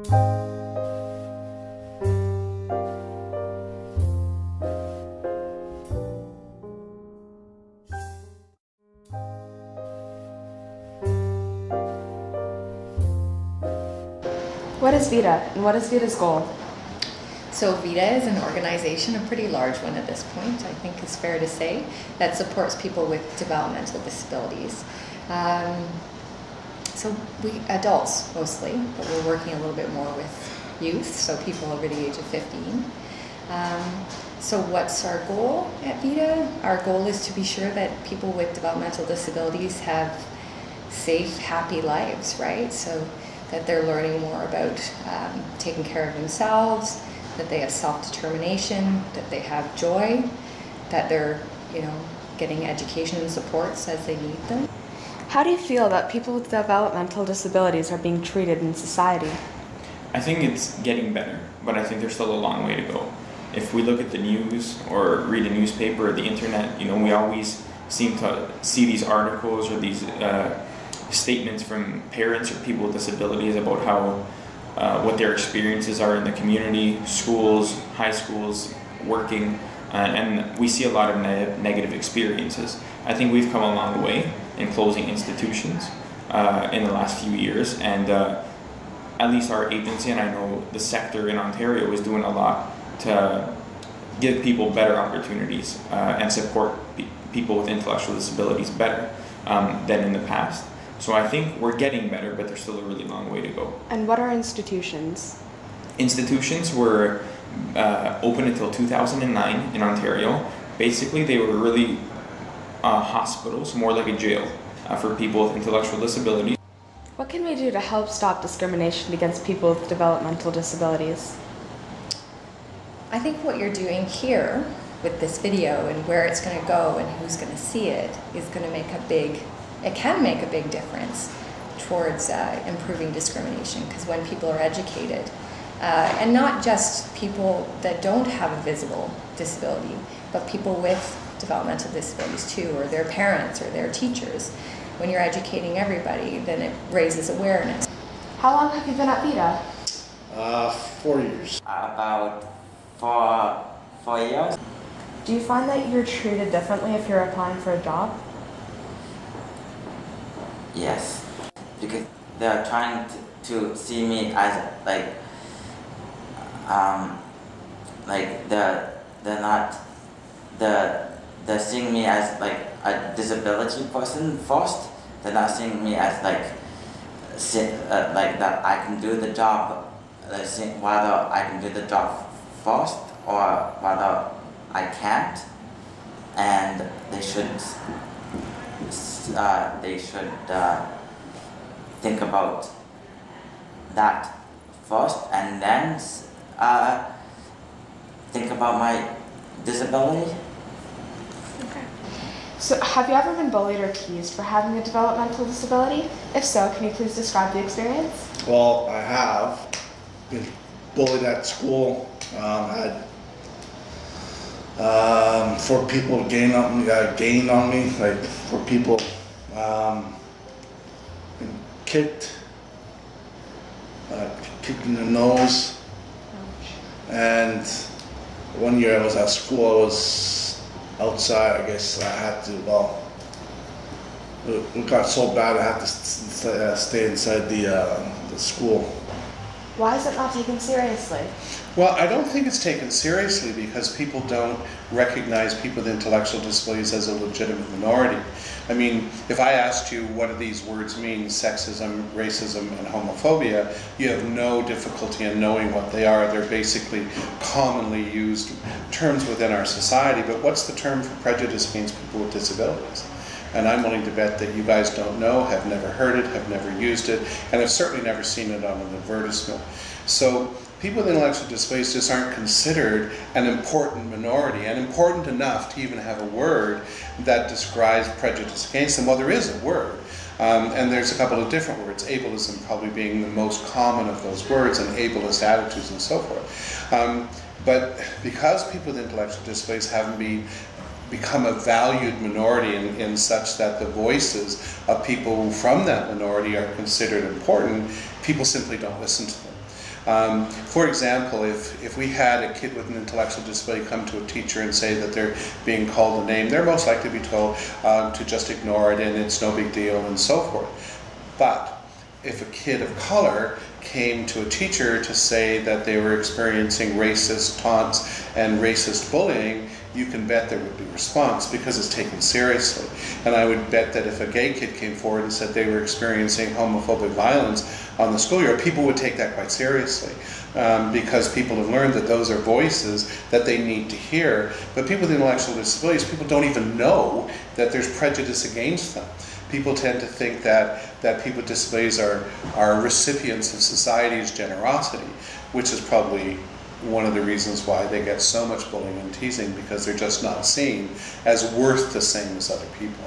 What is Vita, and what is Vita's goal? So Vita is an organization, a pretty large one at this point, I think it's fair to say, that supports people with developmental disabilities. So we adults mostly, but we're working a little bit more with youth, so people over the age of 15. So what's our goal at Vita? Our goal is to be sure that people with developmental disabilities have safe, happy lives, right? So that they're learning more about taking care of themselves, that they have self-determination, that they have joy, that they're, getting education and supports as they need them. How do you feel that people with developmental disabilities are being treated in society? I think it's getting better, but I think there's still a long way to go. If we look at the news or read a newspaper or the internet, we always seem to see these articles or these statements from parents or people with disabilities about how what their experiences are in the community, schools, high schools, working, and we see a lot of negative experiences. I think we've come a long way in closing institutions in the last few years, and at least our agency, and I know the sector in Ontario, is doing a lot to give people better opportunities and support people with intellectual disabilities better than in the past. So I think we're getting better, but there's still a really long way to go. And what are institutions? Institutions were open until 2009 in Ontario. Basically, they were really hospitals, more like a jail for people with intellectual disabilities. What can we do to help stop discrimination against people with developmental disabilities? I think what you're doing here with this video and where it's going to go and who's going to see it is going to make it can make a big difference towards improving discrimination, because when people are educated, and not just people that don't have a visible disability, but people with developmental disabilities too, or their parents or their teachers, when you're educating everybody, then it raises awareness. How long have you been at Vita? 4 years. About four years. Do you find that you're treated differently if you're applying for a job? Yes, because they're trying to see me as they're seeing me as like a disability person first. They're not seeing me as like that I can do the job. They're seeing whether I can do the job first or whether I can't, and they should think about that first, and then think about my disability. Okay. So have you ever been bullied or teased for having a developmental disability? If so, can you please describe the experience? Well, I have been bullied at school. For people to gain on me, like for people kicked in the nose. And one year I was at school, I was outside, I guess I had to, it got so bad I had to stay inside the school. Why is it not taken seriously? Well, I don't think it's taken seriously because people don't recognize people with intellectual disabilities as a legitimate minority. I mean, if I asked you what do these words mean, sexism, racism, and homophobia, you have no difficulty in knowing what they are. They're basically commonly used terms within our society, but what's the term for prejudice against people with disabilities? And I'm willing to bet that you guys don't know, have never heard it, have never used it, and have certainly never seen it on an advertisement. So people with intellectual disabilities just aren't considered an important minority, and important enough to even have a word that describes prejudice against them. Well, there is a word, and there's a couple of different words, ableism probably being the most common of those words, and ableist attitudes and so forth. But because people with intellectual disabilities haven't become a valued minority in such that the voices of people from that minority are considered important, people simply don't listen to them. For example, if we had a kid with an intellectual disability come to a teacher and say that they're being called a name, they're most likely to be told to just ignore it and it's no big deal and so forth. But if a kid of color came to a teacher to say that they were experiencing racist taunts and racist bullying, you can bet there would be response because it's taken seriously. And I would bet that if a gay kid came forward and said they were experiencing homophobic violence on the schoolyard, people would take that quite seriously because people have learned that those are voices that they need to hear. But people with intellectual disabilities, people don't even know that there's prejudice against them. People tend to think that people with disabilities are recipients of society's generosity, which is probably one of the reasons why they get so much bullying and teasing, because they're just not seen as worth the same as other people.